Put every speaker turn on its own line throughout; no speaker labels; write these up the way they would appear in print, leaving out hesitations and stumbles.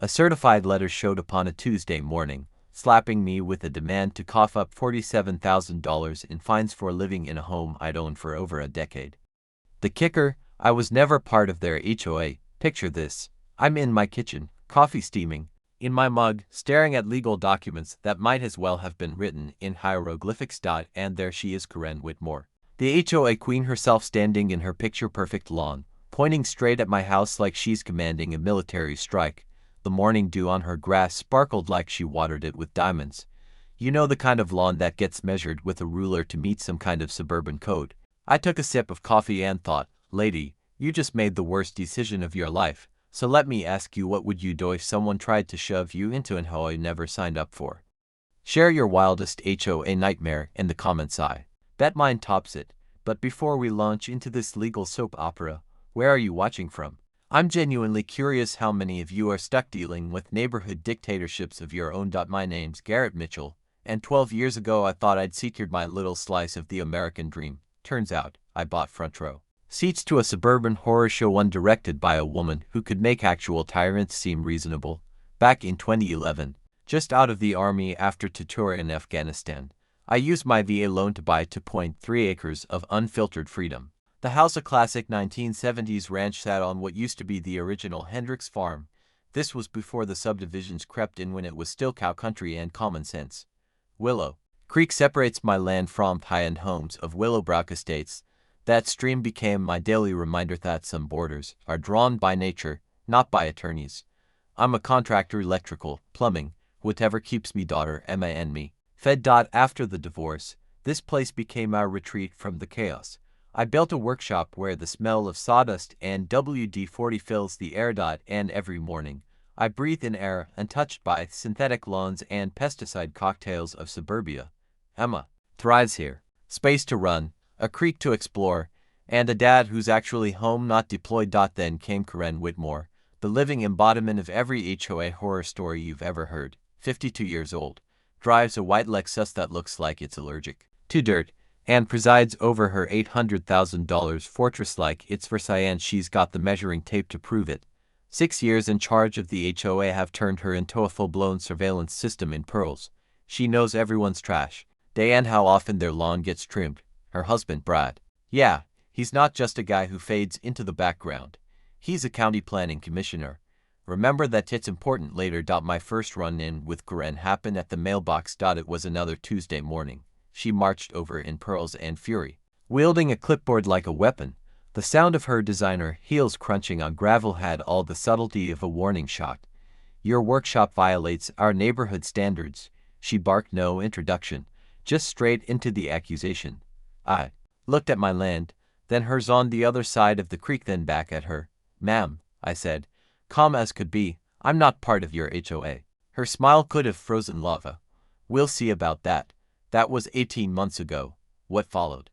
A certified letter showed upon a Tuesday morning, slapping me with a demand to cough up $47,000 in fines for living in a home I'd owned for over a decade. The kicker, I was never part of their HOA. Picture this. I'm in my kitchen, coffee steaming, in my mug, staring at legal documents that might as well have been written in hieroglyphics. And there she is, Karen Whitmore, the HOA queen herself, standing in her picture-perfect lawn, pointing straight at my house like she's commanding a military strike. The morning dew on her grass sparkled like she watered it with diamonds. You know, the kind of lawn that gets measured with a ruler to meet some kind of suburban code. I took a sip of coffee and thought, lady, you just made the worst decision of your life. So let me ask you, what would you do if someone tried to shove you into an HOA you never signed up for? Share your wildest HOA nightmare in the comments. I bet mine tops it. But before we launch into this legal soap opera, where are you watching from? I'm genuinely curious how many of you are stuck dealing with neighborhood dictatorships of your own. My name's Garrett Mitchell, and 12 years ago I thought I'd secured my little slice of the American dream. Turns out, I bought front row seats to a suburban horror show, one directed by a woman who could make actual tyrants seem reasonable. Back in 2011, just out of the army after a tour in Afghanistan, I used my VA loan to buy 2.3 acres of unfiltered freedom. The house, a classic 1970s ranch, sat on what used to be the original Hendricks farm. This was before the subdivisions crept in, when it was still cow country and common sense. Willow Creek separates my land from high-end homes of Willowbrook Estates. That stream became my daily reminder that some borders are drawn by nature, not by attorneys. I'm a contractor, electrical, plumbing, whatever keeps me, daughter Emma and me fed. After the divorce, this place became our retreat from the chaos. I built a workshop where the smell of sawdust and WD-40 fills the air. And every morning, I breathe in air untouched by synthetic lawns and pesticide cocktails of suburbia. Emma thrives here. Space to run, a creek to explore, and a dad who's actually home, not deployed. Then came Karen Whitmore, the living embodiment of every HOA horror story you've ever heard. 52 years old, drives a white Lexus that looks like it's allergic to dirt, and presides over her $800,000 fortress like it's Versailles, and she's got the measuring tape to prove it. 6 years in charge of the HOA have turned her into a full-blown surveillance system in pearls. She knows everyone's trash day and how often their lawn gets trimmed. Her husband, Brad. Yeah, he's not just a guy who fades into the background. He's a county planning commissioner. Remember that it's important later. My first run-in with Karen happened at the mailbox. It was another Tuesday morning. She marched over in pearls and fury, wielding a clipboard like a weapon. The sound of her designer heels crunching on gravel had all the subtlety of a warning shot. Your workshop violates our neighborhood standards. She barked, no introduction, just straight into the accusation. I looked at my land, then hers on the other side of the creek, then back at her. Ma'am, I said, calm as could be, I'm not part of your HOA. Her smile could have frozen lava. We'll see about that. That was 18 months ago. What followed?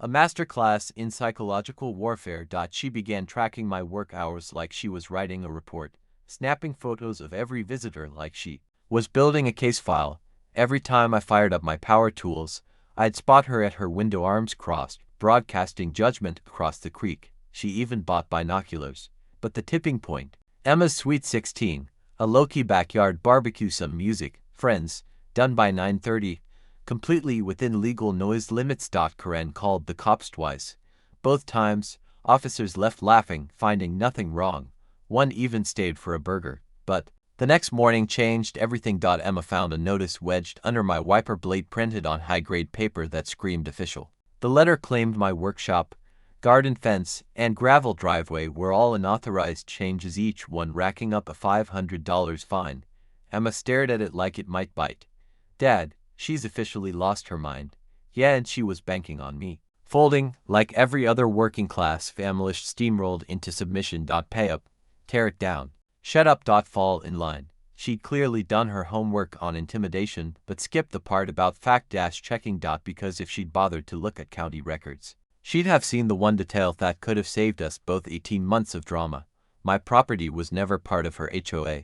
A masterclass in psychological warfare. She began tracking my work hours like she was writing a report, snapping photos of every visitor like she was building a case file. Every time I fired up my power tools, I'd spot her at her window, arms crossed, broadcasting judgment across the creek. She even bought binoculars. But the tipping point, Emma's Sweet 16, a low-key backyard barbecue, some music, friends, done by 9:30, completely within legal noise limits. Karen called the cops twice. Both times, officers left laughing, finding nothing wrong. One even stayed for a burger. But the next morning changed everything. Emma found a notice wedged under my wiper blade, printed on high-grade paper that screamed official. The letter claimed my workshop, garden fence, and gravel driveway were all unauthorized changes, each one racking up a $500 fine. Emma stared at it like it might bite. Dad, she's officially lost her mind. Yeah, and she was banking on me. Folding, like every other working-class family, steamrolled into submission. Pay up, tear it down. Shut up. Fall in line. She'd clearly done her homework on intimidation, but skipped the part about fact-checking. Because if she'd bothered to look at county records, she'd have seen the one detail that could have saved us both 18 months of drama. My property was never part of her HOA.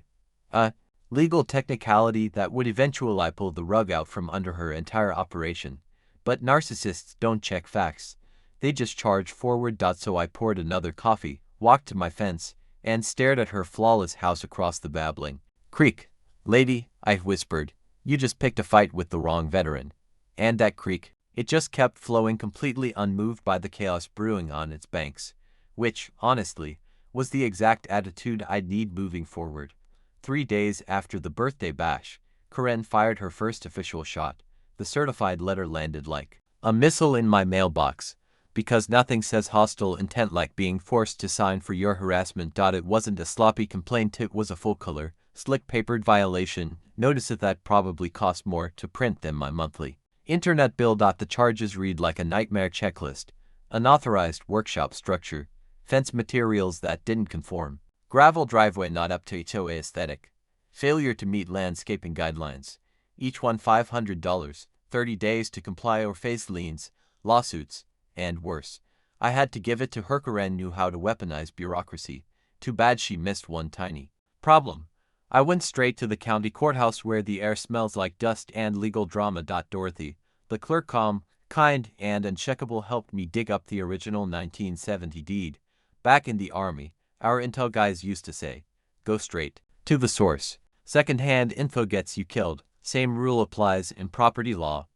A legal technicality that would eventually pull the rug out from under her entire operation. But narcissists don't check facts. They just charge forward. So I poured another coffee, walked to my fence, and stared at her flawless house across the babbling creek. Lady, I whispered, you just picked a fight with the wrong veteran. And that creek, it just kept flowing completely unmoved by the chaos brewing on its banks, which, honestly, was the exact attitude I'd need moving forward. 3 days after the birthday bash, Karen fired her first official shot. The certified letter landed like a missile in my mailbox, because nothing says hostile intent like being forced to sign for your harassment. It wasn't a sloppy complaint, it was a full-color, slick-papered violation. Notice that probably cost more to print than my monthly internet bill. The charges read like a nightmare checklist: unauthorized workshop structure, fence materials that didn't conform, gravel driveway not up to HOA aesthetic, failure to meet landscaping guidelines, each one $500, 30 days to comply or face liens, lawsuits, and worse. I had to give it to her. Karen knew how to weaponize bureaucracy. Too bad she missed one tiny problem. I went straight to the county courthouse where the air smells like dust and legal drama. Dorothy, the clerk, calm, kind, and uncheckable, helped me dig up the original 1970 deed. Back in the Army, our intel guys used to say, go straight to the source. Second-hand info gets you killed. Same rule applies in property law.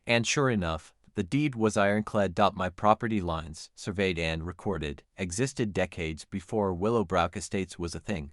And sure enough, the deed was ironclad. My property lines, surveyed and recorded, existed decades before Willowbrook Estates was a thing.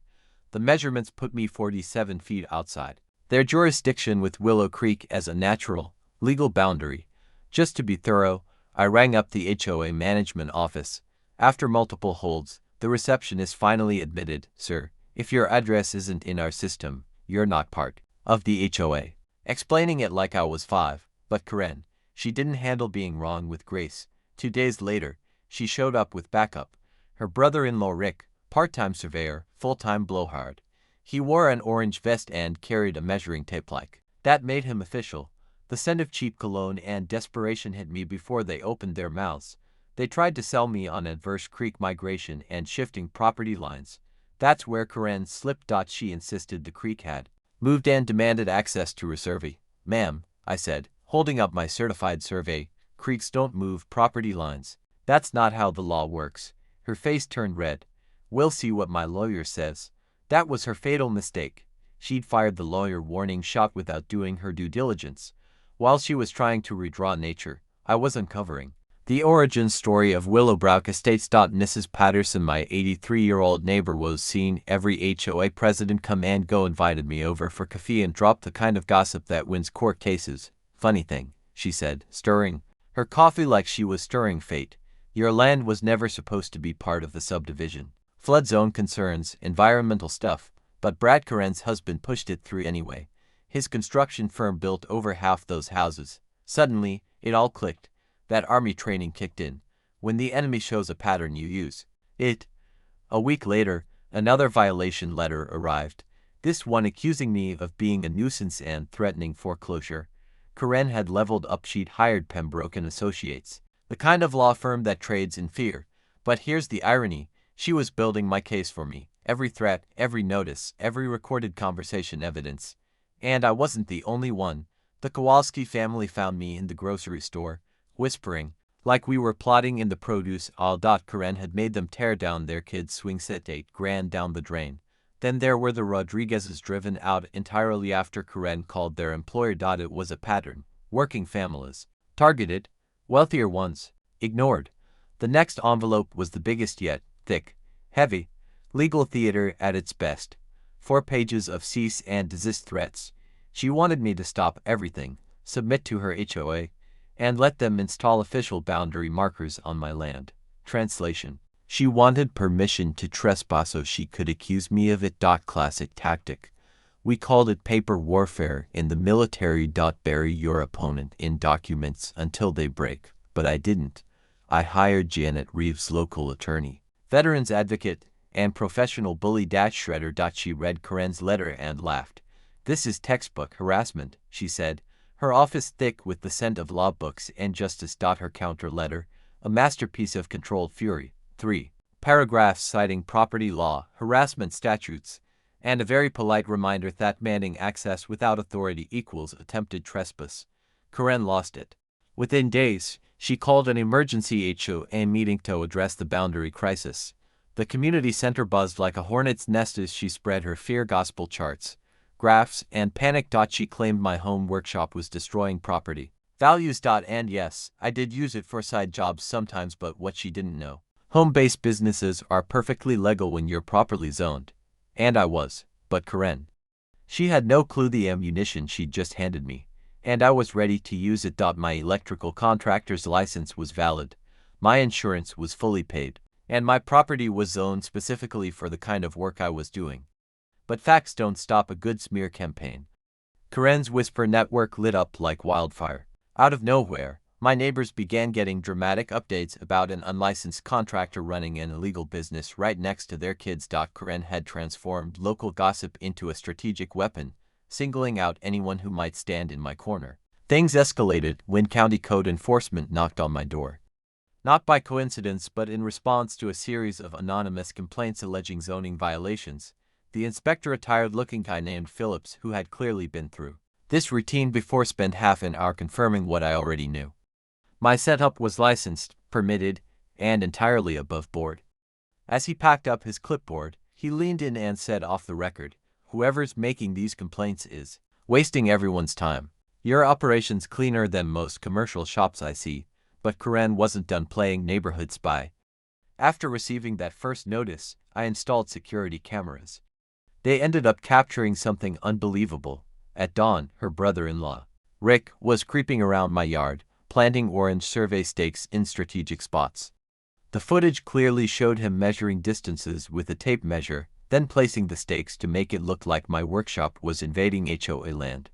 The measurements put me 47 feet outside their jurisdiction, with Willow Creek as a natural, legal boundary. Just to be thorough, I rang up the HOA management office. After multiple holds, the receptionist finally admitted, sir, if your address isn't in our system, you're not part of the HOA. Explaining it like I was 5, but Karen, she didn't handle being wrong with grace. 2 days later, she showed up with backup. Her brother-in-law Rick, part-time surveyor, full-time blowhard. He wore an orange vest and carried a measuring tape like that made him official. The scent of cheap cologne and desperation hit me before they opened their mouths. They tried to sell me on adverse creek migration and shifting property lines. That's where Karen slipped. She insisted the creek had moved and demanded access to her survey. Ma'am, I said, holding up my certified survey, creeks don't move property lines. That's not how the law works. Her face turned red. We'll see what my lawyer says. That was her fatal mistake. She'd fired the lawyer warning shot without doing her due diligence. While she was trying to redraw nature, I was uncovering the origin story of Willowbrook Estates. Mrs. Patterson, my 83-year-old neighbor, was seen every HOA president come and go, invited me over for coffee, and dropped the kind of gossip that wins court cases. Funny thing, she said, stirring her coffee like she was stirring fate. Your land was never supposed to be part of the subdivision. Flood zone concerns, environmental stuff, but Brad, Karen's husband, pushed it through anyway. His construction firm built over half those houses. Suddenly, it all clicked. That Army training kicked in. When the enemy shows a pattern, you use it. A week later, another violation letter arrived, this one accusing me of being a nuisance and threatening foreclosure. Karen had leveled up. She'd hired Pembroke and Associates, the kind of law firm that trades in fear. But here's the irony. She was building my case for me. Every threat, every notice, every recorded conversation evidence. And I wasn't the only one. The Kowalski family found me in the grocery store, whispering, like we were plotting in the produce aisle. Karen had made them tear down their kid's swing set, $8,000 down the drain. Then there were the Rodriguezes, driven out entirely after Karen called their employer. It was a pattern. Working families, targeted, wealthier ones, ignored. The next envelope was the biggest yet, thick, heavy, legal theater at its best. 4 pages of cease and desist threats. She wanted me to stop everything, submit to her HOA, and let them install official boundary markers on my land. Translation: she wanted permission to trespass so she could accuse me of it. Classic tactic. We called it paper warfare in the military. Bury your opponent in documents until they break. But I didn't. I hired Janet Reeves, local attorney, veterans advocate, and professional bully. Shredder. She read Karen's letter and laughed. This is textbook harassment, she said, her office thick with the scent of law books and justice. Her counter letter, a masterpiece of controlled fury. 3 paragraphs citing property law, harassment statutes, and a very polite reminder that demanding access without authority equals attempted trespass. Karen lost it. Within days, she called an emergency HOA meeting to address the boundary crisis. The community center buzzed like a hornet's nest as she spread her fear gospel charts, graphs, and panicked. She claimed my home workshop was destroying property values. And yes, I did use it for side jobs sometimes, but what she didn't know, home-based businesses are perfectly legal when you're properly zoned. And I was, but Karen, she had no clue the ammunition she'd just handed me, and I was ready to use it. My electrical contractor's license was valid, my insurance was fully paid, and my property was zoned specifically for the kind of work I was doing. But facts don't stop a good smear campaign. Karen's whisper network lit up like wildfire. Out of nowhere, my neighbors began getting dramatic updates about an unlicensed contractor running an illegal business right next to their kids. Karen had transformed local gossip into a strategic weapon, singling out anyone who might stand in my corner. Things escalated when county code enforcement knocked on my door. Not by coincidence, but in response to a series of anonymous complaints alleging zoning violations. The inspector, a tired-looking guy named Phillips, who had clearly been through this routine before, spent half an hour confirming what I already knew. My setup was licensed, permitted, and entirely above board. As he packed up his clipboard, he leaned in and said off the record, "Whoever's making these complaints is wasting everyone's time. Your operation's cleaner than most commercial shops I see." But Karen wasn't done playing neighborhood spy. After receiving that first notice, I installed security cameras. They ended up capturing something unbelievable. At dawn, her brother-in-law, Rick, was creeping around my yard, planting orange survey stakes in strategic spots. The footage clearly showed him measuring distances with a tape measure, then placing the stakes to make it look like my workshop was invading HOA land.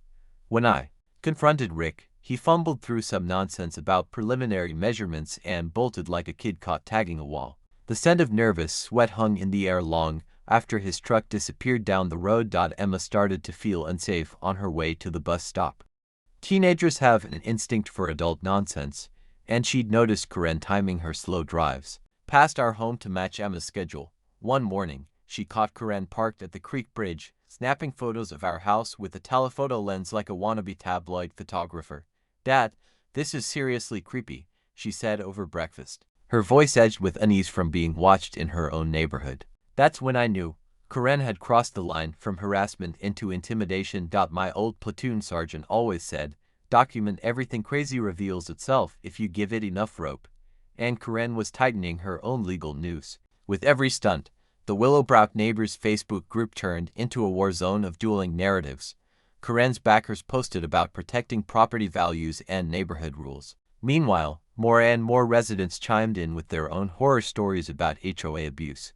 When I confronted Rick, he fumbled through some nonsense about preliminary measurements and bolted like a kid caught tagging a wall. The scent of nervous sweat hung in the air long after his truck disappeared down the road. Emma started to feel unsafe on her way to the bus stop. Teenagers have an instinct for adult nonsense, and she'd noticed Karen timing her slow drives past our home to match Emma's schedule. One morning, she caught Karen parked at the creek bridge, snapping photos of our house with a telephoto lens like a wannabe tabloid photographer. "Dad, this is seriously creepy," she said over breakfast, her voice edged with unease from being watched in her own neighborhood. That's when I knew Karen had crossed the line from harassment into intimidation. My old platoon sergeant always said, "Document everything crazy reveals itself if you give it enough rope." And Karen was tightening her own legal noose. With every stunt, the Willowbrook neighbors' Facebook group turned into a war zone of dueling narratives. Karen's backers posted about protecting property values and neighborhood rules. Meanwhile, more and more residents chimed in with their own horror stories about HOA abuse.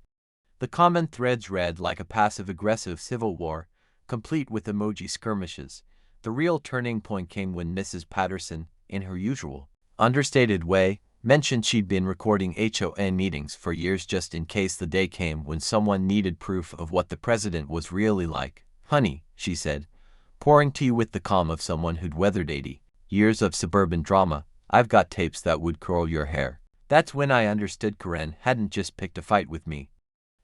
The comment threads read like a passive-aggressive civil war, complete with emoji skirmishes. The real turning point came when Mrs. Patterson, in her usual understated way, mentioned she'd been recording HOA meetings for years just in case the day came when someone needed proof of what the president was really like. "Honey," she said, pouring tea with the calm of someone who'd weathered 80 years of suburban drama, "I've got tapes that would curl your hair." That's when I understood Karen hadn't just picked a fight with me.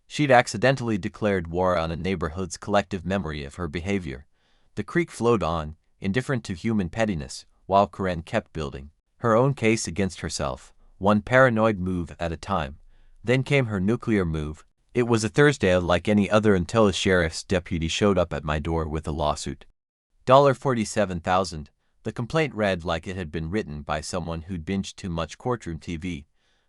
She'd accidentally declared war on a neighborhood's collective memory of her behavior. The creek flowed on, indifferent to human pettiness, while Karen kept building her own case against herself, one paranoid move at a time. Then came her nuclear move. It was a Thursday like any other until a sheriff's deputy showed up at my door with a lawsuit. $47,000. The complaint read like it had been written by someone who'd binged too much Courtroom TV.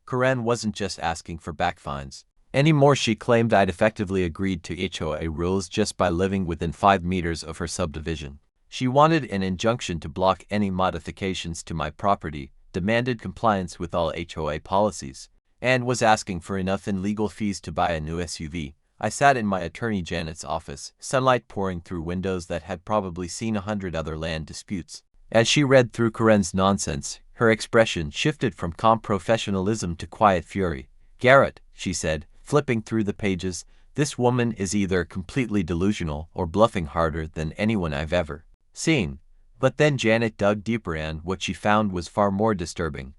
Karen wasn't just asking for back fines anymore. She claimed I'd effectively agreed to HOA rules just by living within 5 meters of her subdivision. She wanted an injunction to block any modifications to my property, demanded compliance with all HOA policies, and was asking for enough in legal fees to buy a new SUV. I sat in my attorney Janet's office, sunlight pouring through windows that had probably seen 100 other land disputes. As she read through Karen's nonsense, her expression shifted from calm professionalism to quiet fury. "Garrett," she said, flipping through the pages, "this woman is either completely delusional or bluffing harder than anyone I've ever seen." But then Janet dug deeper and what she found was far more disturbing.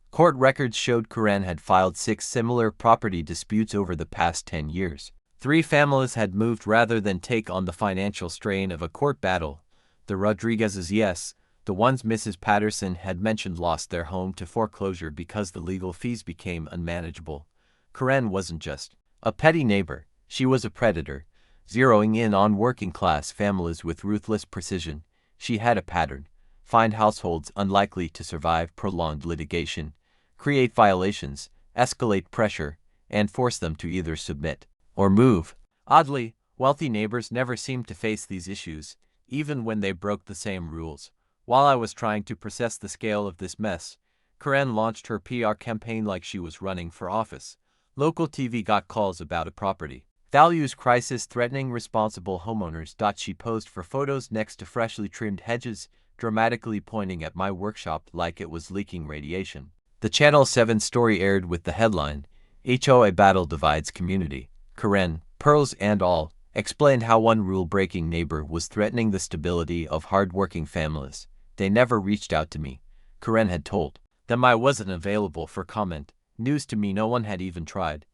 Court records showed Karen had filed 6 similar property disputes over the past 10 years. 3 families had moved rather than take on the financial strain of a court battle. The Rodriguez's, yes, the ones Mrs. Patterson had mentioned, lost their home to foreclosure because the legal fees became unmanageable. Karen wasn't just A petty neighbor, she was a predator, zeroing in on working-class families with ruthless precision. She had a pattern: find households unlikely to survive prolonged litigation, create violations, escalate pressure, and force them to either submit or move. Oddly, wealthy neighbors never seemed to face these issues, even when they broke the same rules. While I was trying to process the scale of this mess, Karen launched her PR campaign like she was running for office. Local TV got calls about a property values crisis threatening responsible homeowners. She posed for photos next to freshly trimmed hedges, dramatically pointing at my workshop like it was leaking radiation. The Channel 7 story aired with the headline, "HOA Battle Divides Community." Karen, pearls and all, explained how one rule-breaking neighbor was threatening the stability of hard-working families. They never reached out to me, Karen had told them. I wasn't available for comment. News to me, no one had even tried.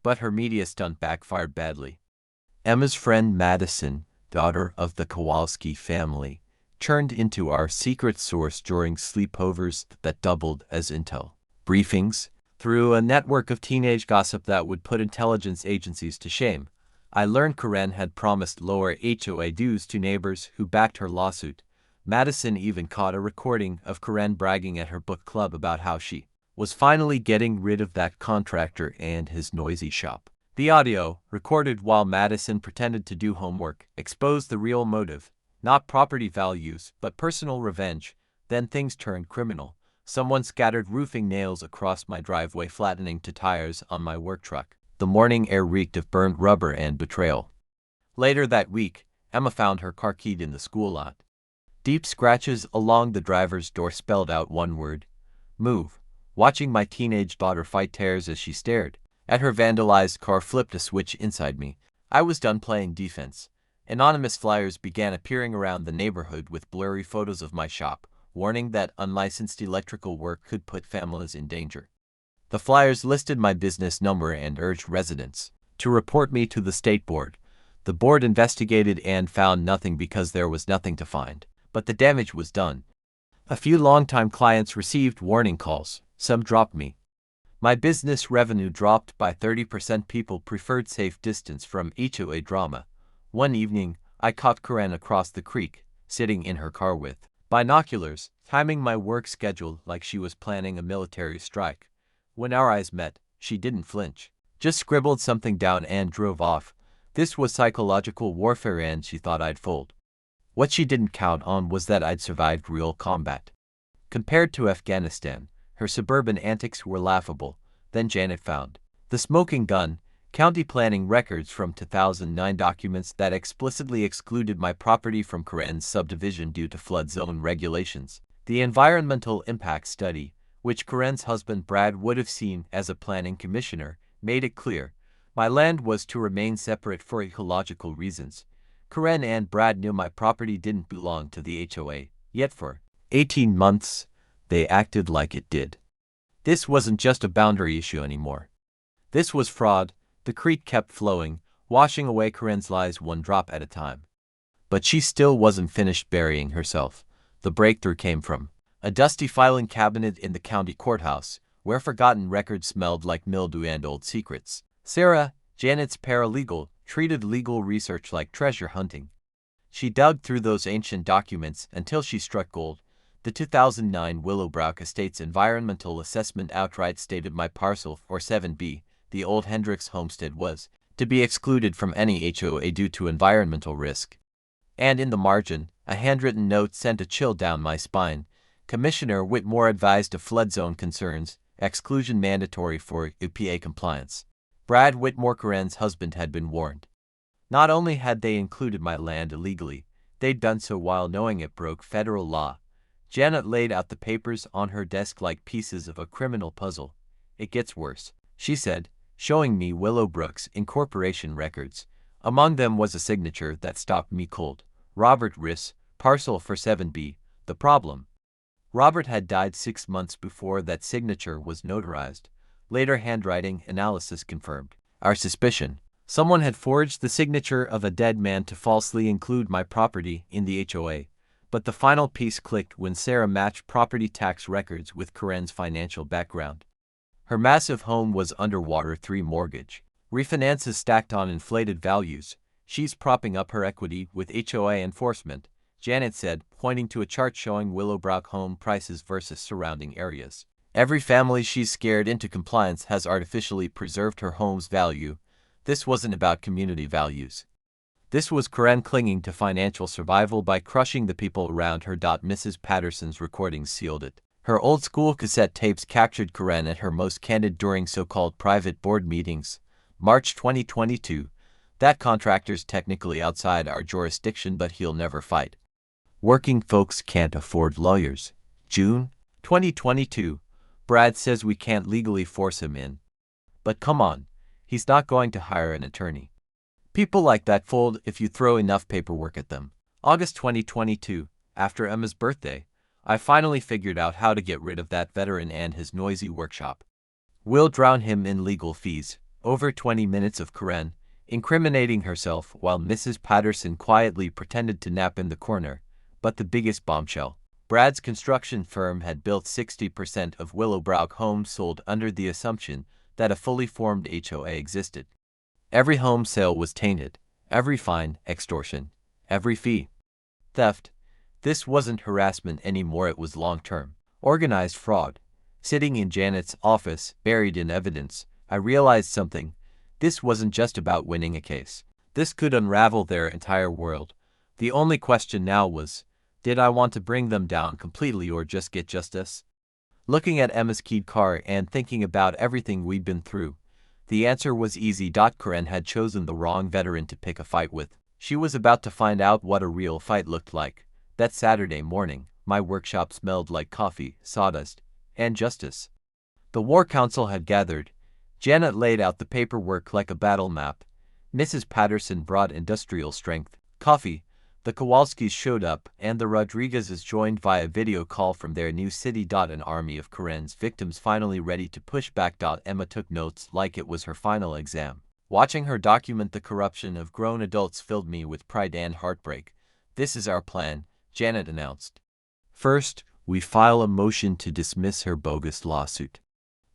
But her media stunt backfired badly. Emma's friend Madison, daughter of the Kowalski family, turned into our secret source during sleepovers that doubled as intel briefings. Through a network of teenage gossip that would put intelligence agencies to shame, I learned Karen had promised lower HOA dues to neighbors who backed her lawsuit. Madison even caught a recording of Karen bragging at her book club about how she was finally getting rid of that contractor and his noisy shop. The audio, recorded while Madison pretended to do homework, exposed the real motive: not property values, but personal revenge. Then things turned criminal. Someone scattered roofing nails across my driveway, flattening to tires on my work truck. The morning air reeked of burnt rubber and betrayal. Later that week, Emma found her car keyed in the school lot. Deep scratches along the driver's door spelled out one word: move. Watching my teenage daughter fight tears as she stared at her vandalized car flipped a switch inside me. I was done playing defense. Anonymous flyers began appearing around the neighborhood with blurry photos of my shop, warning that unlicensed electrical work could put families in danger. The flyers listed my business number and urged residents to report me to the state board. The board investigated and found nothing because there was nothing to find. But the damage was done. A few longtime clients received warning calls. Some dropped me. My business revenue dropped by 30%. People preferred safe distance from HOA drama. One evening, I caught Karen across the creek, sitting in her car with binoculars, timing my work schedule like she was planning a military strike. When our eyes met, she didn't flinch, just scribbled something down and drove off. This was psychological warfare, and she thought I'd fold. What she didn't count on was that I'd survived real combat. Compared to Afghanistan, her suburban antics were laughable. Then Janet found the smoking gun, county planning records from 2009, documents that explicitly excluded my property from Karen's subdivision due to flood zone regulations. The environmental impact study, which Karen's husband Brad would have seen as a planning commissioner, made it clear my land was to remain separate for ecological reasons. Karen and Brad knew my property didn't belong to the HOA, yet for 18 months, they acted like it did. This wasn't just a boundary issue anymore. This was fraud. The creek kept flowing, washing away Karen's lies one drop at a time. But she still wasn't finished burying herself. The breakthrough came from a dusty filing cabinet in the county courthouse, where forgotten records smelled like mildew and old secrets. Sarah, Janet's paralegal, treated legal research like treasure hunting. She dug through those ancient documents until she struck gold. The 2009 Willowbrook Estates environmental assessment outright stated my parcel for 7B, the old Hendricks homestead, was to be excluded from any HOA due to environmental risk. And in the margin, a handwritten note sent a chill down my spine. Commissioner Whitmore advised of flood zone concerns, exclusion mandatory for EPA compliance. Brad Whitmore, Karen's husband, had been warned. Not only had they included my land illegally, they'd done so while knowing it broke federal law. Janet laid out the papers on her desk like pieces of a criminal puzzle. "It gets worse," she said, showing me Willowbrook's incorporation records. Among them was a signature that stopped me cold. Robert Riss, parcel for 7B. The problem: Robert had died 6 months before that signature was notarized. Later handwriting analysis confirmed our suspicion. Someone had forged the signature of a dead man to falsely include my property in the HOA. But the final piece clicked when Sarah matched property tax records with Karen's financial background. Her massive home was underwater 3 mortgage. Refinances stacked on inflated values. She's propping up her equity with HOA enforcement, Janet said, pointing to a chart showing Willowbrook home prices versus surrounding areas. Every family she's scared into compliance has artificially preserved her home's value. This wasn't about community values. This was Karen clinging to financial survival by crushing the people around her. Mrs. Patterson's recordings sealed it. Her old-school cassette tapes captured Karen at her most candid during so-called private board meetings. March 2022. That contractor's technically outside our jurisdiction, but he'll never fight. Working folks can't afford lawyers. June 2022. Brad says we can't legally force him in. But come on, he's not going to hire an attorney. People like that fold if you throw enough paperwork at them. August 2022. After Emma's birthday, I finally figured out how to get rid of that veteran and his noisy workshop. We'll drown him in legal fees. Over 20 minutes of Karen incriminating herself while Mrs. Patterson quietly pretended to nap in the corner. But the biggest bombshell. Brad's construction firm had built 60% of Willowbrook homes sold under the assumption that a fully formed HOA existed. Every home sale was tainted. Every fine, extortion. Every fee. Theft. This wasn't harassment anymore, it was long-term, organized fraud. Sitting in Janet's office, buried in evidence, I realized something. This wasn't just about winning a case. This could unravel their entire world. The only question now was, did I want to bring them down completely or just get justice? Looking at Emma's keyed car and thinking about everything we'd been through, the answer was easy. Karen had chosen the wrong veteran to pick a fight with. She was about to find out what a real fight looked like. That Saturday morning, my workshop smelled like coffee, sawdust, and justice. The War Council had gathered. Janet laid out the paperwork like a battle map. Mrs. Patterson brought industrial strength coffee. The Kowalskis showed up, and the Rodriguezes joined via video call from their new city. An army of Karen's victims finally ready to push back. Emma took notes like it was her final exam. Watching her document the corruption of grown adults filled me with pride and heartbreak. This is our plan, Janet announced. First, we file a motion to dismiss her bogus lawsuit.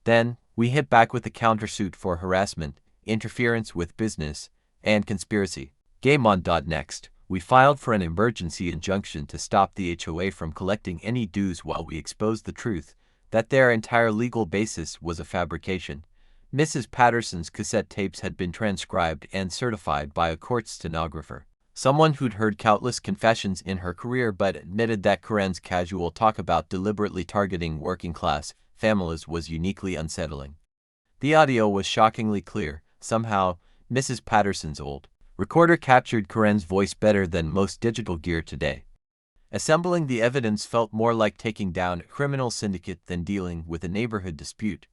Then, we hit back with a countersuit for harassment, interference with business, and conspiracy. Game on. Next, we filed for an emergency injunction to stop the HOA from collecting any dues while we exposed the truth that their entire legal basis was a fabrication. Mrs. Patterson's cassette tapes had been transcribed and certified by a court stenographer, someone who'd heard countless confessions in her career but admitted that Karen's casual talk about deliberately targeting working-class families was uniquely unsettling. The audio was shockingly clear. Somehow, Mrs. Patterson's old recorder captured Karen's voice better than most digital gear today. Assembling the evidence felt more like taking down a criminal syndicate than dealing with a neighborhood dispute.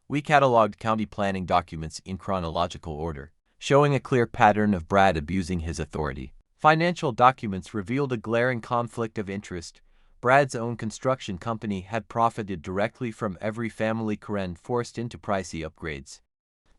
We cataloged county planning documents in chronological order, showing a clear pattern of Brad abusing his authority. Financial documents revealed a glaring conflict of interest. Brad's own construction company had profited directly from every family Karen forced into pricey upgrades.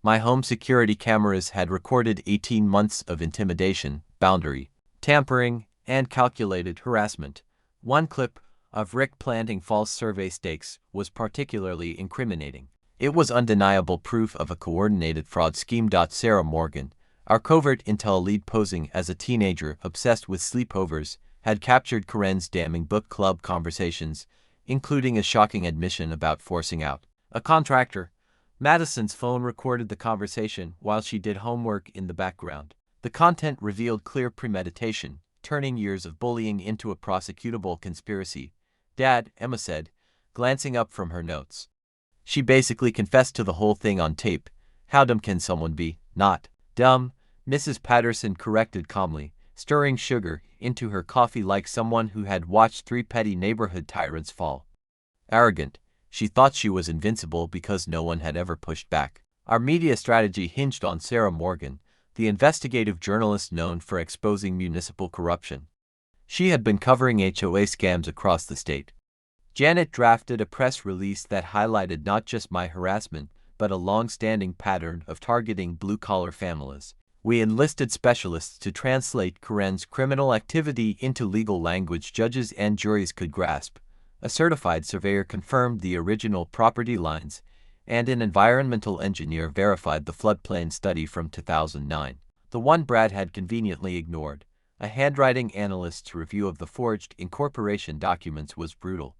My home security cameras had recorded 18 months of intimidation, boundary tampering, and calculated harassment. One clip of Rick planting false survey stakes was particularly incriminating. It was undeniable proof of a coordinated fraud scheme. Sarah Morgan, our covert intel lead posing as a teenager obsessed with sleepovers, had captured Karen's damning book club conversations, including a shocking admission about forcing out a contractor. Madison's phone recorded the conversation while she did homework in the background. The content revealed clear premeditation, turning years of bullying into a prosecutable conspiracy. Dad, Emma said, glancing up from her notes. She basically confessed to the whole thing on tape. How dumb can someone be? Not dumb, Mrs. Patterson corrected calmly, stirring sugar into her coffee like someone who had watched 3 petty neighborhood tyrants fall. Arrogant. She thought she was invincible because no one had ever pushed back. Our media strategy hinged on Sarah Morgan, the investigative journalist known for exposing municipal corruption. She had been covering HOA scams across the state. Janet drafted a press release that highlighted not just my harassment, but a long-standing pattern of targeting blue-collar families. We enlisted specialists to translate Karen's criminal activity into legal language judges and juries could grasp. A certified surveyor confirmed the original property lines, and an environmental engineer verified the floodplain study from 2009. The one Brad had conveniently ignored. A handwriting analyst's review of the forged incorporation documents was brutal.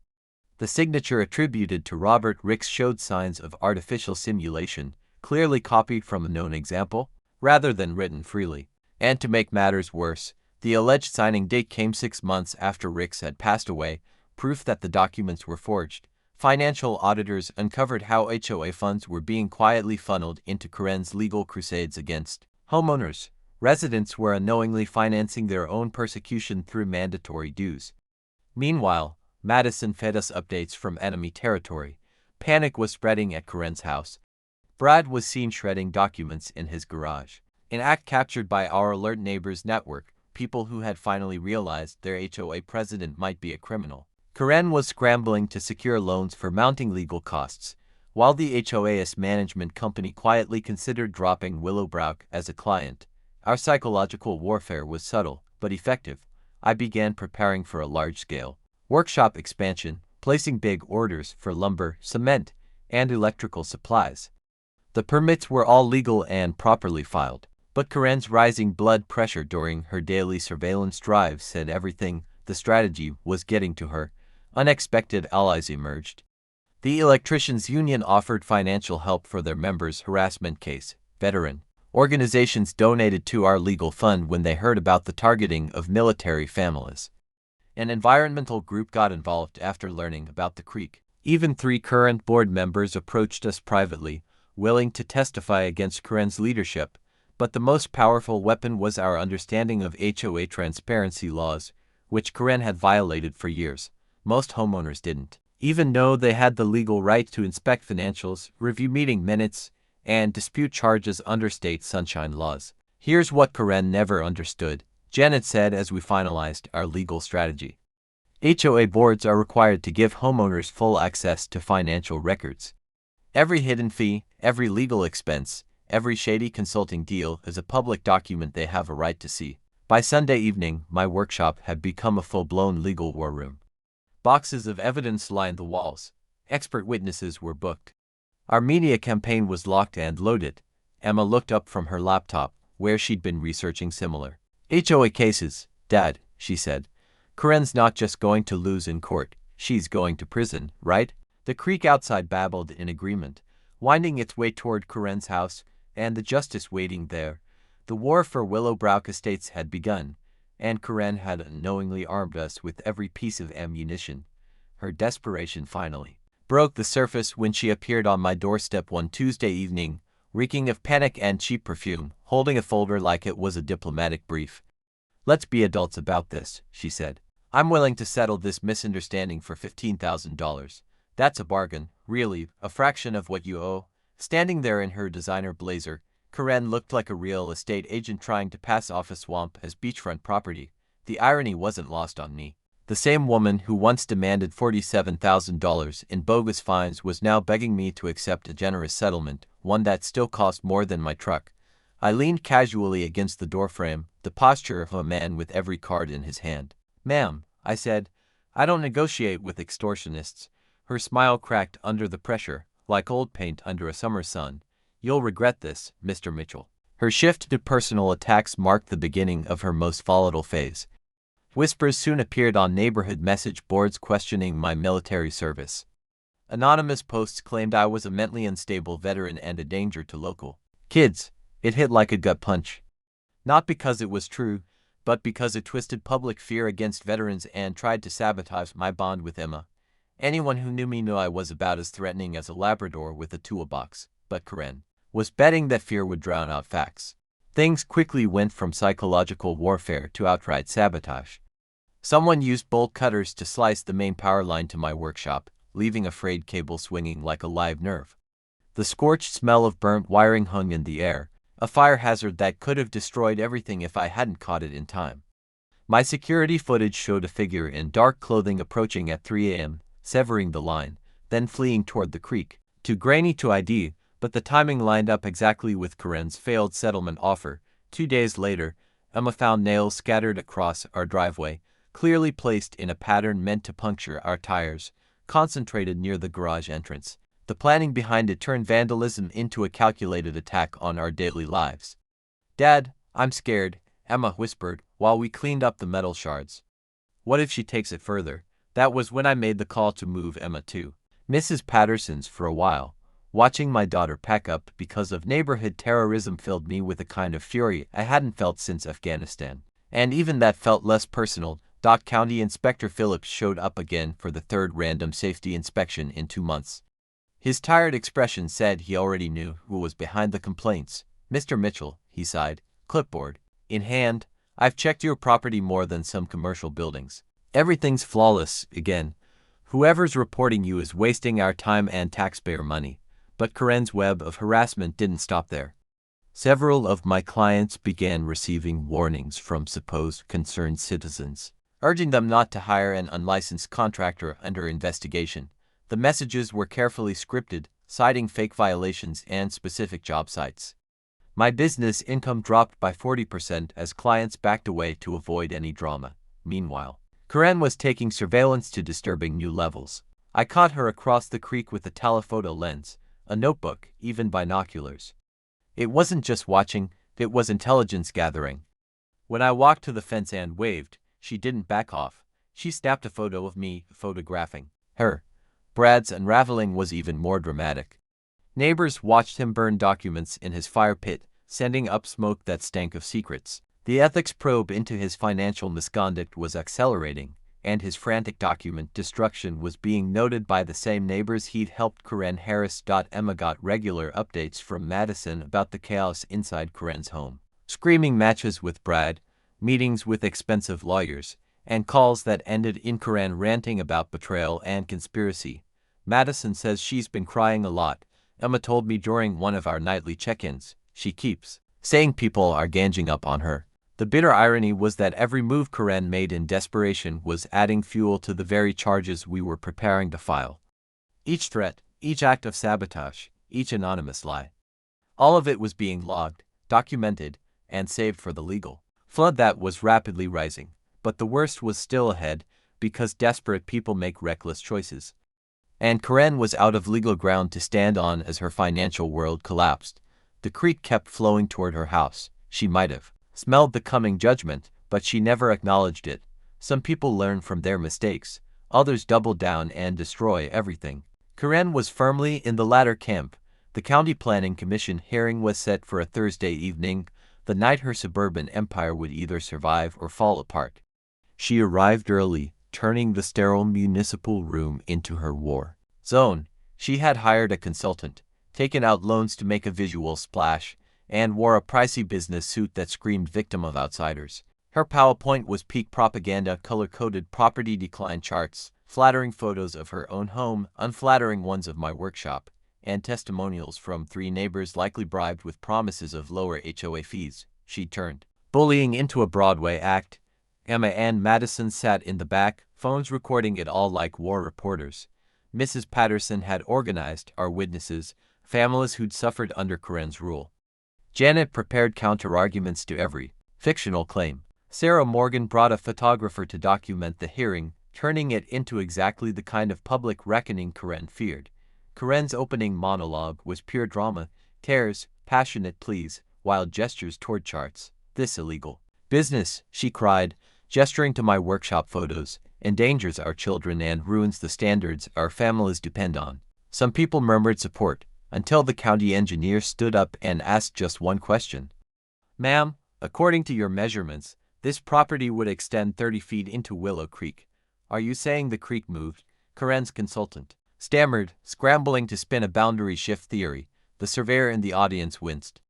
The signature attributed to Robert Ricks showed signs of artificial simulation, clearly copied from a known example, rather than written freely. And to make matters worse, the alleged signing date came 6 months after Ricks had passed away, proof that the documents were forged. Financial auditors uncovered how HOA funds were being quietly funneled into Karen's legal crusades against homeowners. Residents were unknowingly financing their own persecution through mandatory dues. Meanwhile, Madison fed us updates from enemy territory. Panic was spreading at Karen's house. Brad was seen shredding documents in his garage. An act captured by our alert neighbors network, people who had finally realized their HOA president might be a criminal. Karen was scrambling to secure loans for mounting legal costs, while the HOA's management company quietly considered dropping Willowbrook as a client. Our psychological warfare was subtle, but effective. I began preparing for a large-scale workshop expansion, placing big orders for lumber, cement, and electrical supplies. The permits were all legal and properly filed, but Karen's rising blood pressure during her daily surveillance drive said everything. The strategy was getting to her. Unexpected allies emerged. The electricians' union offered financial help for their members' harassment case. Veteran organizations donated to our legal fund when they heard about the targeting of military families. An environmental group got involved after learning about the creek. Even 3 current board members approached us privately, willing to testify against Karen's leadership, but the most powerful weapon was our understanding of HOA transparency laws, which Karen had violated for years. Most homeowners didn't even know they had the legal right to inspect financials, review meeting minutes, and dispute charges under state sunshine laws. Here's what Karen never understood, Janet said as we finalized our legal strategy. HOA boards are required to give homeowners full access to financial records. Every hidden fee, every legal expense, every shady consulting deal is a public document they have a right to see. By Sunday evening, my workshop had become a full-blown legal war room. Boxes of evidence lined the walls. Expert witnesses were booked. Our media campaign was locked and loaded. Emma looked up from her laptop, where she'd been researching similar HOA cases. Dad, she said, Karen's not just going to lose in court, she's going to prison, right? The creek outside babbled in agreement, winding its way toward Karen's house and the justice waiting there. The war for Willowbrook Estates had begun, and Karen had unknowingly armed us with every piece of ammunition. Her desperation finally broke the surface when she appeared on my doorstep one Tuesday evening, reeking of panic and cheap perfume, holding a folder like it was a diplomatic brief. Let's be adults about this, she said. I'm willing to settle this misunderstanding for $15,000. That's a bargain, really, a fraction of what you owe. Standing there in her designer blazer, Karen looked like a real estate agent trying to pass off a swamp as beachfront property. The irony wasn't lost on me. The same woman who once demanded $47,000 in bogus fines was now begging me to accept a generous settlement, one that still cost more than my truck. I leaned casually against the doorframe, the posture of a man with every card in his hand. Ma'am, I said, I don't negotiate with extortionists. Her smile cracked under the pressure, like old paint under a summer sun. You'll regret this, Mr. Mitchell. Her shift to personal attacks marked the beginning of her most volatile phase. Whispers soon appeared on neighborhood message boards questioning my military service. Anonymous posts claimed I was a mentally unstable veteran and a danger to local kids. It hit like a gut punch. Not because it was true, but because it twisted public fear against veterans and tried to sabotage my bond with Emma. Anyone who knew me knew I was about as threatening as a Labrador with a toolbox, but Karen was betting that fear would drown out facts. Things quickly went from psychological warfare to outright sabotage. Someone used bolt cutters to slice the main power line to my workshop, leaving a frayed cable swinging like a live nerve. The scorched smell of burnt wiring hung in the air, a fire hazard that could have destroyed everything if I hadn't caught it in time. My security footage showed a figure in dark clothing approaching at 3 a.m., severing the line, then fleeing toward the creek. Too grainy to ID, but the timing lined up exactly with Karen's failed settlement offer. 2 days later, Emma found nails scattered across our driveway, clearly placed in a pattern meant to puncture our tires, concentrated near the garage entrance. The The planning behind it turned vandalism into a calculated attack on our daily lives. "Dad, I'm scared," Emma whispered while we cleaned up the metal shards. "What if she takes it further?" That was when I made the call to move Emma to Mrs. Patterson's for a while. Watching my daughter pack up because of neighborhood terrorism filled me with a kind of fury I hadn't felt since Afghanistan. And even that felt less personal. County Inspector Phillips showed up again for the third random safety inspection in 2 months. His tired expression said he already knew who was behind the complaints. "Mr. Mitchell," he sighed, clipboard in hand, "I've checked your property more than some commercial buildings. Everything's flawless again. Whoever's reporting you is wasting our time and taxpayer money." But Karen's web of harassment didn't stop there. Several of my clients began receiving warnings from supposed concerned citizens, urging them not to hire an unlicensed contractor under investigation. The messages were carefully scripted, citing fake violations and specific job sites. My business income dropped by 40% as clients backed away to avoid any drama. Meanwhile, Karen was taking surveillance to disturbing new levels. I caught her across the creek with a telephoto lens, a notebook, even binoculars. It wasn't just watching, it was intelligence gathering. When I walked to the fence and waved, she didn't back off. She snapped a photo of me photographing her. Brad's unraveling was even more dramatic. Neighbors watched him burn documents in his fire pit, sending up smoke that stank of secrets. The ethics probe into his financial misconduct was accelerating, and his frantic document destruction was being noted by the same neighbors he'd helped Karen Harris. Emma got regular updates from Madison about the chaos inside Karen's home. Screaming matches with Brad, meetings with expensive lawyers, and calls that ended in Karen ranting about betrayal and conspiracy. "Madison says she's been crying a lot," Emma told me during one of our nightly check-ins. "She keeps saying people are ganging up on her." The bitter irony was that every move Karen made in desperation was adding fuel to the very charges we were preparing to file. Each threat, each act of sabotage, each anonymous lie. All of it was being logged, documented, and saved for the legal flood that was rapidly rising. But the worst was still ahead, because desperate people make reckless choices. And Karen was out of legal ground to stand on as her financial world collapsed. The creek kept flowing toward her house. She might have smelled the coming judgment, but she never acknowledged it. Some people learn from their mistakes, others double down and destroy everything. Karen was firmly in the latter camp. The County Planning Commission hearing was set for a Thursday evening, the night her suburban empire would either survive or fall apart. She arrived early, turning the sterile municipal room into her war zone. She had hired a consultant, taken out loans to make a visual splash, and wore a pricey business suit that screamed victim of outsiders. Her PowerPoint was peak propaganda, color-coded property decline charts, flattering photos of her own home, unflattering ones of my workshop, and testimonials from 3 neighbors likely bribed with promises of lower HOA fees. She turned bullying into a Broadway act. Emma and Madison sat in the back, phones recording it all like war reporters. Mrs. Patterson had organized our witnesses, families who'd suffered under Karen's rule. Janet prepared counter-arguments to every fictional claim. Sarah Morgan brought a photographer to document the hearing, turning it into exactly the kind of public reckoning Karen feared. Karen's opening monologue was pure drama, tears, passionate pleas, wild gestures toward charts. "This illegal business," she cried, gesturing to my workshop photos, "endangers our children and ruins the standards our families depend on." Some people murmured support, until the county engineer stood up and asked just one question. "Ma'am, according to your measurements, this property would extend 30 feet into Willow Creek. Are you saying the creek moved?" Karen's consultant stammered, scrambling to spin a boundary shift theory. The surveyor in the audience winced.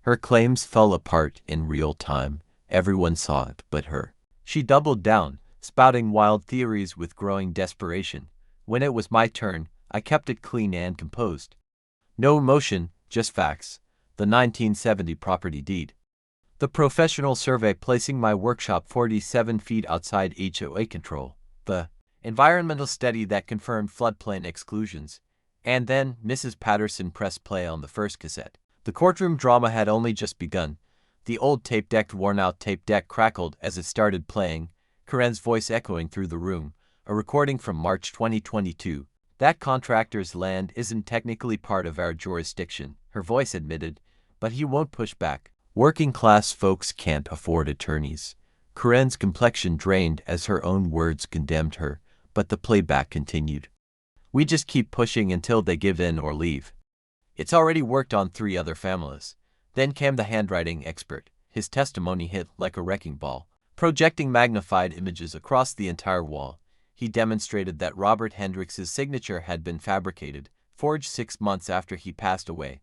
Her claims fell apart in real time. Everyone saw it but her. She doubled down, spouting wild theories with growing desperation. When it was my turn, I kept it clean and composed. No emotion, just facts. The 1970 property deed. The professional survey placing my workshop 47 feet outside HOA control. The environmental study that confirmed floodplain exclusions. And then Mrs. Patterson pressed play on the first cassette. The courtroom drama had only just begun. The old worn-out tape deck crackled as it started playing, Karen's voice echoing through the room, a recording from March 2022. That contractor's land isn't technically part of our jurisdiction, her voice admitted, but he won't push back. Working-class folks can't afford attorneys. Karen's complexion drained as her own words condemned her, but the playback continued. We just keep pushing until they give in or leave. It's already worked on 3 other families. Then came the handwriting expert. His testimony hit like a wrecking ball, projecting magnified images across the entire wall. He demonstrated that Robert Hendricks's signature had been fabricated, forged 6 months after he passed away.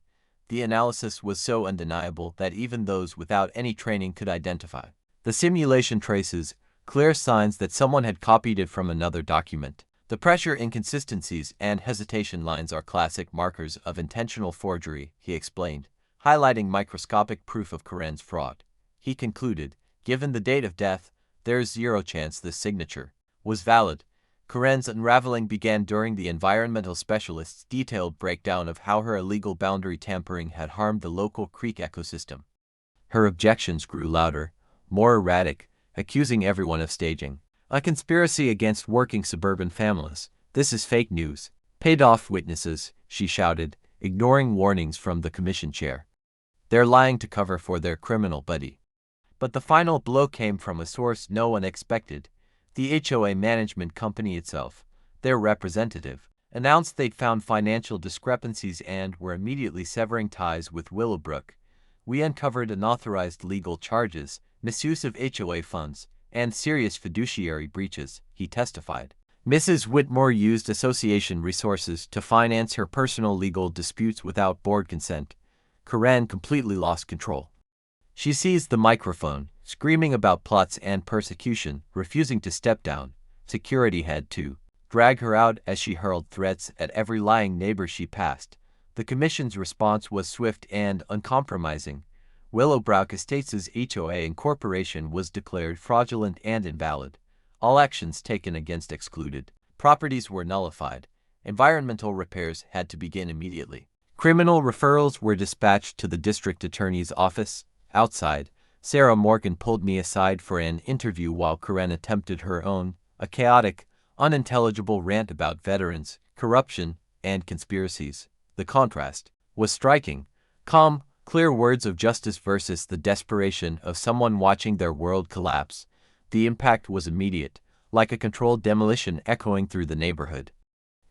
The analysis was so undeniable that even those without any training could identify the simulation traces, clear signs that someone had copied it from another document. The pressure inconsistencies and hesitation lines are classic markers of intentional forgery, he explained, highlighting microscopic proof of Karen's fraud. He concluded, given the date of death, there's 0 chance this signature was valid. Karen's unraveling began during the environmental specialist's detailed breakdown of how her illegal boundary tampering had harmed the local creek ecosystem. Her objections grew louder, more erratic, accusing everyone of staging a conspiracy against working suburban families. This is fake news. Paid off witnesses, she shouted, ignoring warnings from the commission chair. They're lying to cover for their criminal buddy. But the final blow came from a source no one expected. The HOA management company itself. Their representative announced they'd found financial discrepancies and were immediately severing ties with Willowbrook. We uncovered unauthorized legal charges, misuse of HOA funds, and serious fiduciary breaches, he testified. Mrs. Whitmore used association resources to finance her personal legal disputes without board consent. Karen completely lost control. She seized the microphone, screaming about plots and persecution, refusing to step down. Security had to drag her out as she hurled threats at every lying neighbor she passed. The commission's response was swift and uncompromising. Willowbrook Estates' HOA incorporation was declared fraudulent and invalid. All actions taken against excluded properties were nullified. Environmental repairs had to begin immediately. Criminal referrals were dispatched to the district attorney's office. Outside, Sarah Morgan pulled me aside for an interview while Karen attempted her own, a chaotic, unintelligible rant about veterans, corruption, and conspiracies. The contrast was striking. Calm, clear words of justice versus the desperation of someone watching their world collapse. The impact was immediate, like a controlled demolition echoing through the neighborhood.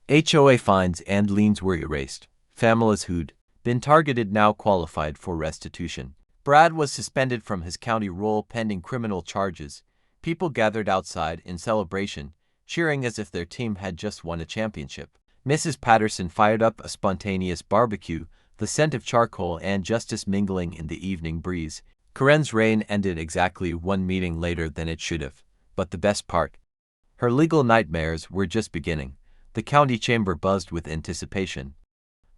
HOA fines and liens were erased. Families who'd been targeted now qualified for restitution. Brad was suspended from his county role pending criminal charges. People gathered outside in celebration, cheering as if their team had just won a championship. Mrs. Patterson fired up a spontaneous barbecue, the scent of charcoal and justice mingling in the evening breeze. Karen's reign ended exactly 1 meeting later than it should have. But the best part? Her legal nightmares were just beginning. The county chamber buzzed with anticipation.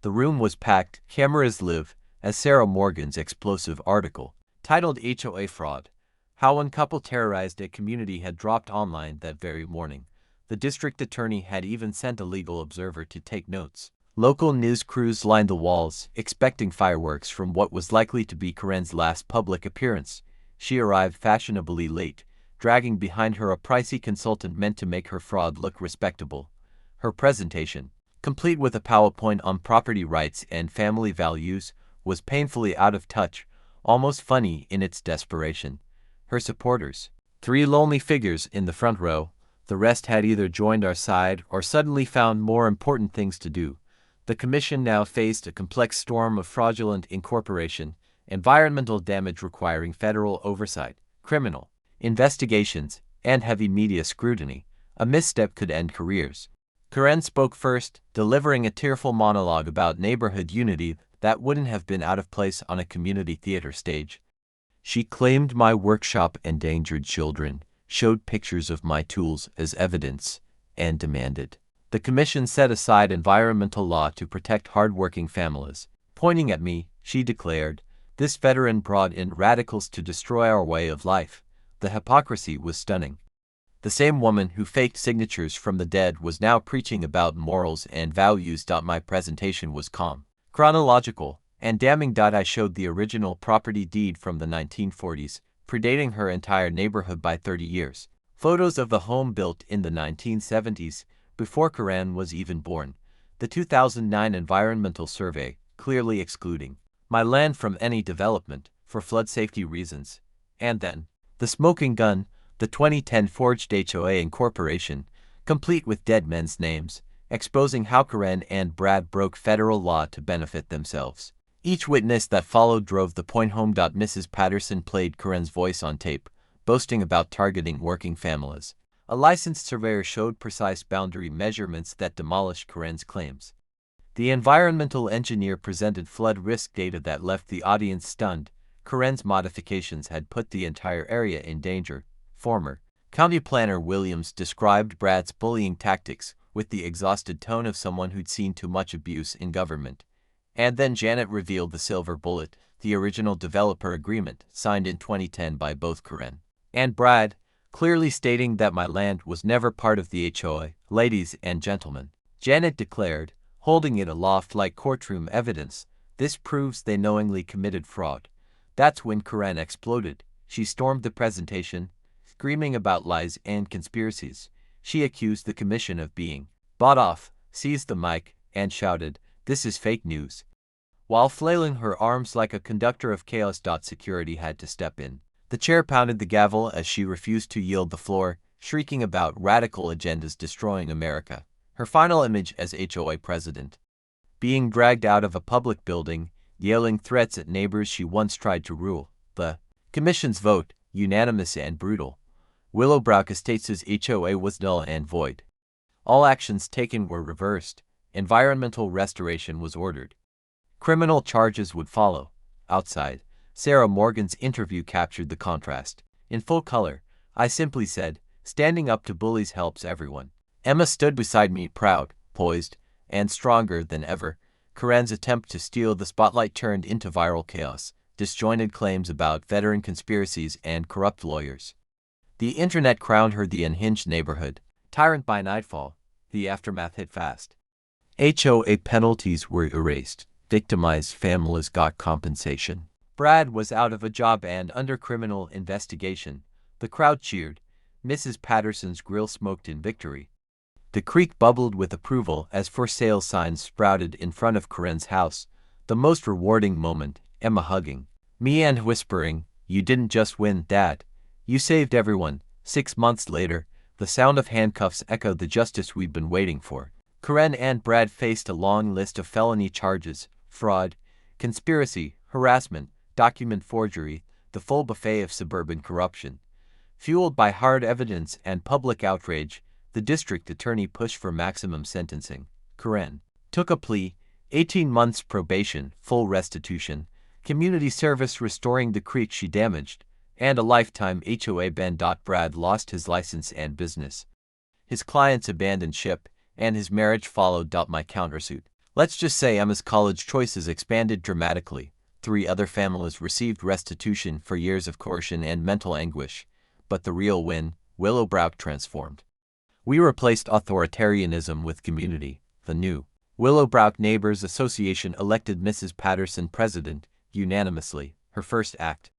The room was packed, cameras live, as Sarah Morgan's explosive article, titled HOA Fraud, How One Couple Terrorized a Community, had dropped online that very morning. The district attorney had even sent a legal observer to take notes. Local news crews lined the walls, expecting fireworks from what was likely to be Karen's last public appearance. She arrived fashionably late, dragging behind her a pricey consultant meant to make her fraud look respectable. Her presentation, complete with a PowerPoint on property rights and family values, was painfully out of touch, almost funny in its desperation. Her supporters, 3 lonely figures in the front row, the rest had either joined our side or suddenly found more important things to do. The commission now faced a complex storm of fraudulent incorporation, environmental damage requiring federal oversight, criminal investigations, and heavy media scrutiny. A misstep could end careers. Karen spoke first, delivering a tearful monologue about neighborhood unity that wouldn't have been out of place on a community theater stage. She claimed my workshop endangered children, showed pictures of my tools as evidence, and demanded the commission set aside environmental law to protect hardworking families. Pointing at me, she declared, "This veteran brought in radicals to destroy our way of life." The hypocrisy was stunning. The same woman who faked signatures from the dead was now preaching about morals and values. My presentation was calm, chronological, and damning. I showed the original property deed from the 1940s, predating her entire neighborhood by 30 years. Photos of the home built in the 1970s, before Karen was even born. The 2009 environmental survey, clearly excluding my land from any development, for flood safety reasons. And then, the smoking gun, the 2010 forged HOA incorporation, complete with dead men's names, exposing how Karen and Brad broke federal law to benefit themselves. Each witness that followed drove the point home. Mrs. Patterson played Karen's voice on tape, boasting about targeting working families. A licensed surveyor showed precise boundary measurements that demolished Karen's claims. The environmental engineer presented flood risk data that left the audience stunned. Karen's modifications had put the entire area in danger. Former County Planner Williams described Brad's bullying tactics with the exhausted tone of someone who'd seen too much abuse in government. And then Janet revealed the silver bullet, the original developer agreement signed in 2010 by both Karen and Brad, clearly stating that my land was never part of the HOA. Ladies and gentlemen, Janet declared, holding it aloft like courtroom evidence, this proves they knowingly committed fraud. That's when Karen exploded. She stormed the presentation, screaming about lies and conspiracies. She accused the commission of being bought off, seized the mic, and shouted, "This is fake news," while flailing her arms like a conductor of chaos. Security had to step in. The chair pounded the gavel as she refused to yield the floor, shrieking about radical agendas destroying America. Her final image as HOA president, being dragged out of a public building, yelling threats at neighbors she once tried to rule. The commission's vote, unanimous and brutal. Willowbrook Estates' HOA was null and void. All actions taken were reversed. Environmental restoration was ordered. Criminal charges would follow. Outside, Sarah Morgan's interview captured the contrast. In full color, I simply said, "Standing up to bullies helps everyone." Emma stood beside me, proud, poised, and stronger than ever. Karen's attempt to steal the spotlight turned into viral chaos, disjointed claims about veteran conspiracies and corrupt lawyers. The internet crowned her the unhinged neighborhood tyrant by nightfall. The aftermath hit fast. HOA penalties were erased. Victimized families got compensation. Brad was out of a job and under criminal investigation. The crowd cheered. Mrs. Patterson's grill smoked in victory. The creek bubbled with approval as for sale signs sprouted in front of Karen's house. The most rewarding moment, Emma hugging me and whispering, "You didn't just win, Dad. You saved everyone." 6 months later, the sound of handcuffs echoed the justice we'd been waiting for. Karen and Brad faced a long list of felony charges: fraud, conspiracy, harassment, document forgery, the full buffet of suburban corruption. Fueled by hard evidence and public outrage, the district attorney pushed for maximum sentencing. Karen took a plea: 18 months probation, full restitution, community service restoring the creek she damaged, and a lifetime HOA ban. Brad lost his license and business. His clients abandoned ship, and his marriage followed. My countersuit. Let's just say Emma's college choices expanded dramatically. 3 other families received restitution for years of coercion and mental anguish. But the real win, Willowbrook transformed. We replaced authoritarianism with community. The new Willowbrook Neighbors Association elected Mrs. Patterson president, unanimously, her first act.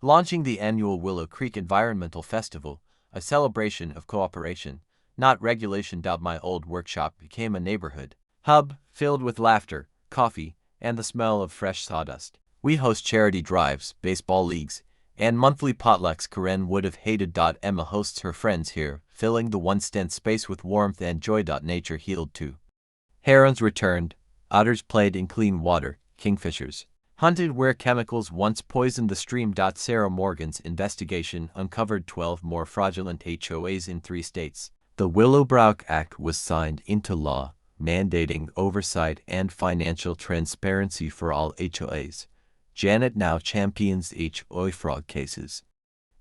Launching the annual Willow Creek Environmental Festival, a celebration of cooperation, not regulation. My old workshop became a neighborhood hub, filled with laughter, coffee, and the smell of fresh sawdust. We host charity drives, baseball leagues, and monthly potlucks Karen would have hated. Emma hosts her friends here, filling the once-tense space with warmth and joy. Nature healed too. Herons returned, otters played in clean water, kingfishers hunted where chemicals once poisoned the stream. Sarah Morgan's investigation uncovered 12 more fraudulent HOAs in 3 states. The Willowbrook Act was signed into law, mandating oversight and financial transparency for all HOAs. Janet now champions HOA fraud cases.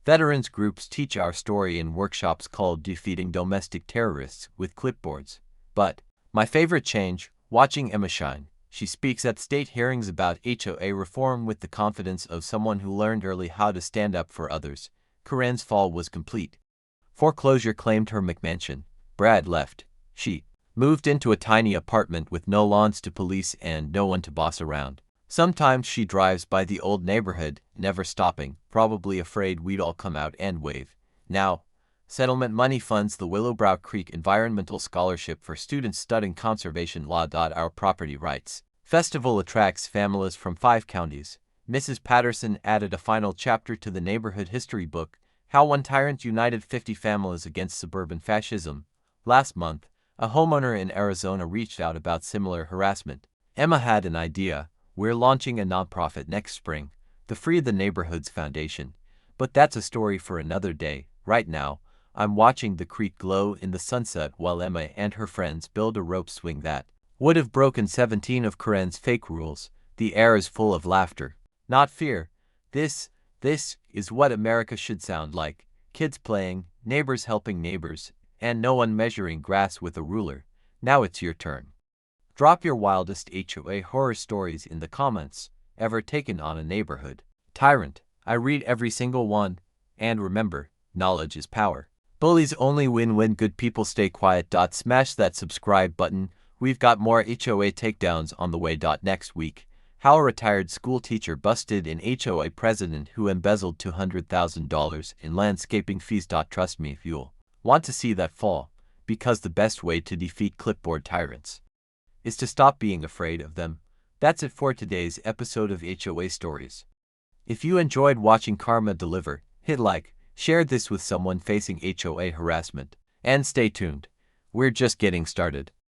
Veterans groups teach our story in workshops called Defeating Domestic Terrorists with clipboards. But my favorite change, watching Emma shine. She speaks at state hearings about HOA reform with the confidence of someone who learned early how to stand up for others. Karen's fall was complete. Foreclosure claimed her McMansion. Brad left. She moved into a tiny apartment with no lawns to police and no one to boss around. Sometimes she drives by the old neighborhood, never stopping, probably afraid we'd all come out and wave. Now, Settlement money funds the Willowbrow Creek Environmental Scholarship for students studying conservation law. Our property rights festival attracts families from 5 counties. Mrs. Patterson added a final chapter to the neighborhood history book, How One Tyrant United 50 Families Against Suburban Fascism. Last month, a homeowner in Arizona reached out about similar harassment. Emma had an idea. We're launching a nonprofit next spring, the Free the Neighborhoods Foundation. But that's a story for another day. Right now, I'm watching the creek glow in the sunset while Emma and her friends build a rope swing that would have broken 17 of Karen's fake rules. The air is full of laughter, not fear. This is what America should sound like. Kids playing, neighbors helping neighbors, and no one measuring grass with a ruler. Now it's your turn. Drop your wildest HOA horror stories in the comments. Ever taken on a neighborhood tyrant? I read every single one. And remember, knowledge is power. Bullies only win when good people stay quiet. Smash that subscribe button. We've got more HOA takedowns on the way. Next week, how a retired school teacher busted an HOA president who embezzled $200,000 in landscaping fees. Trust me if you'll want to see that fall, because the best way to defeat clipboard tyrants is to stop being afraid of them. That's it for today's episode of HOA Stories. If you enjoyed watching Karma deliver, hit like, share this with someone facing HOA harassment, and stay tuned. We're just getting started.